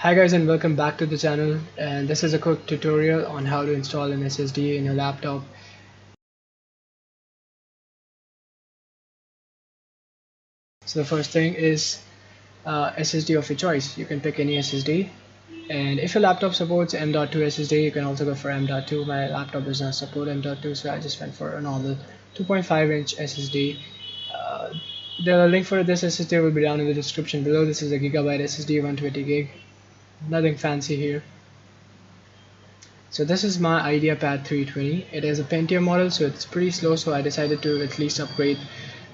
Hi guys, and welcome back to the channel, and this is a quick tutorial on how to install an SSD in your laptop. So the first thing is SSD of your choice. You can pick any SSD, and if your laptop supports M.2 SSD, you can also go for M.2. My laptop does not support M.2, so I just went for a normal 2.5-inch SSD. Uh, the link for this SSD will be down in the description below. This is a gigabyte SSD, 120 gig. Nothing fancy here. So this is my ideapad 320. It is a Pentium model, so it's pretty slow, so I decided to at least upgrade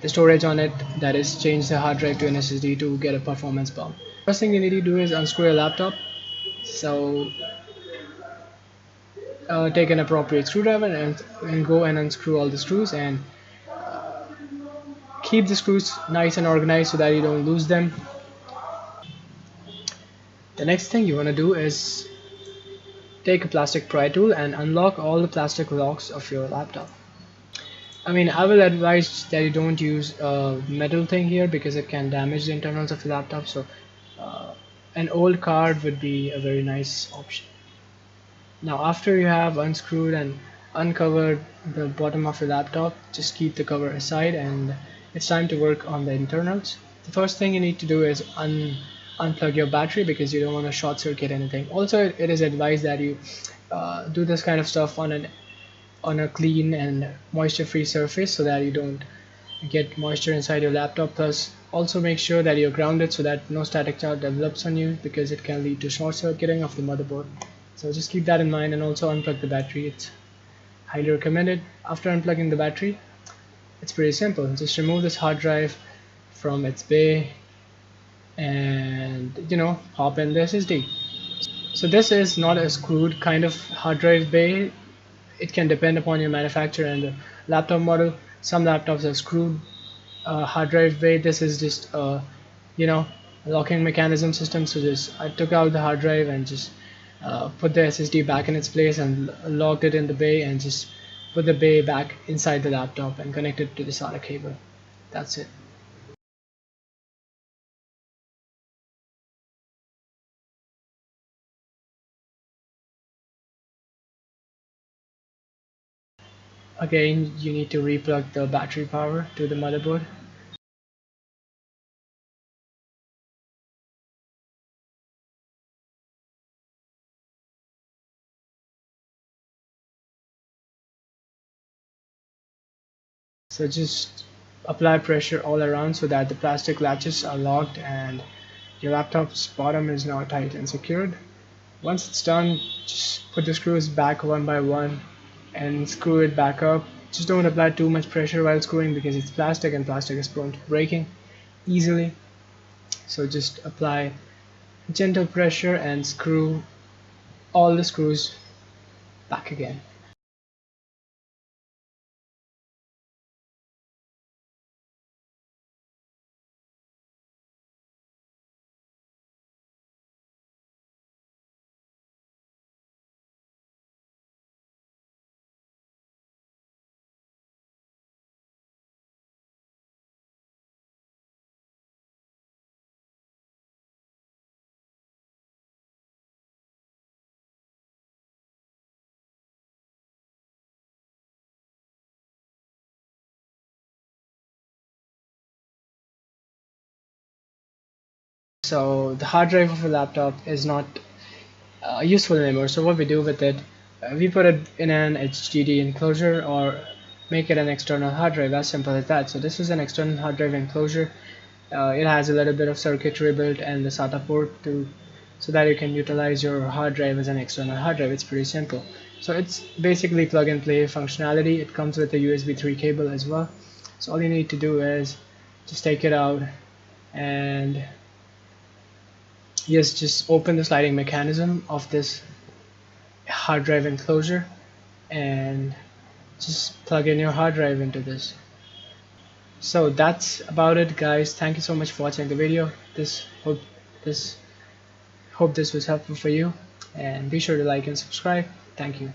the storage on it, that is change the hard drive to an SSD to get a performance bump. First thing you need to do is unscrew your laptop. So take an appropriate screwdriver and go and unscrew all the screws, and keep the screws nice and organized so that you don't lose them. The next thing you want to do is take a plastic pry tool and unlock all the plastic locks of your laptop. I will advise that you don't use a metal thing here because it can damage the internals of your laptop. So an old card would be a very nice option. Now after you have unscrewed and uncovered the bottom of your laptop, just keep the cover aside and it's time to work on the internals. The first thing you need to do is unplug your battery because you don't want to short circuit anything. Also, it is advised that you do this kind of stuff on a clean and moisture free surface so that you don't get moisture inside your laptop. Plus also make sure that you're grounded so that no static charge develops on you because it can lead to short circuiting of the motherboard. So just keep that in mind, and also unplug the battery. It's highly recommended. After unplugging the battery, it's pretty simple. Just remove this hard drive from its bay and pop in the SSD. So this is not a screwed kind of hard drive bay. It can depend upon your manufacturer and the laptop model. Some laptops have screwed hard drive bay. This is just a locking mechanism system. So I took out the hard drive and just put the SSD back in its place and locked it in the bay, and just put the bay back inside the laptop and connect it to the SATA cable. That's it. Again, you need to replug the battery power to the motherboard. So just apply pressure all around so that the plastic latches are locked and your laptop's bottom is now tight and secured. Once it's done, just put the screws back one by one and screw it back up. Just don't apply too much pressure while screwing because it's plastic and plastic is prone to breaking easily. So just apply gentle pressure and screw all the screws back again. So the hard drive of a laptop is not useful anymore. So what we do with it, we put it in an HDD enclosure or make it an external hard drive, as simple as that. So this is an external hard drive enclosure. It has a little bit of circuitry built and the SATA port so that you can utilize your hard drive as an external hard drive. It's pretty simple. So it's basically plug and play functionality. It comes with a USB 3 cable as well. So all you need to do is just take it out and yes, just open the sliding mechanism of this hard drive enclosure and just plug in your hard drive into this. So that's about it, guys. Thank you so much for watching the video. Hope this was helpful for you, and be sure to like and subscribe. Thank you.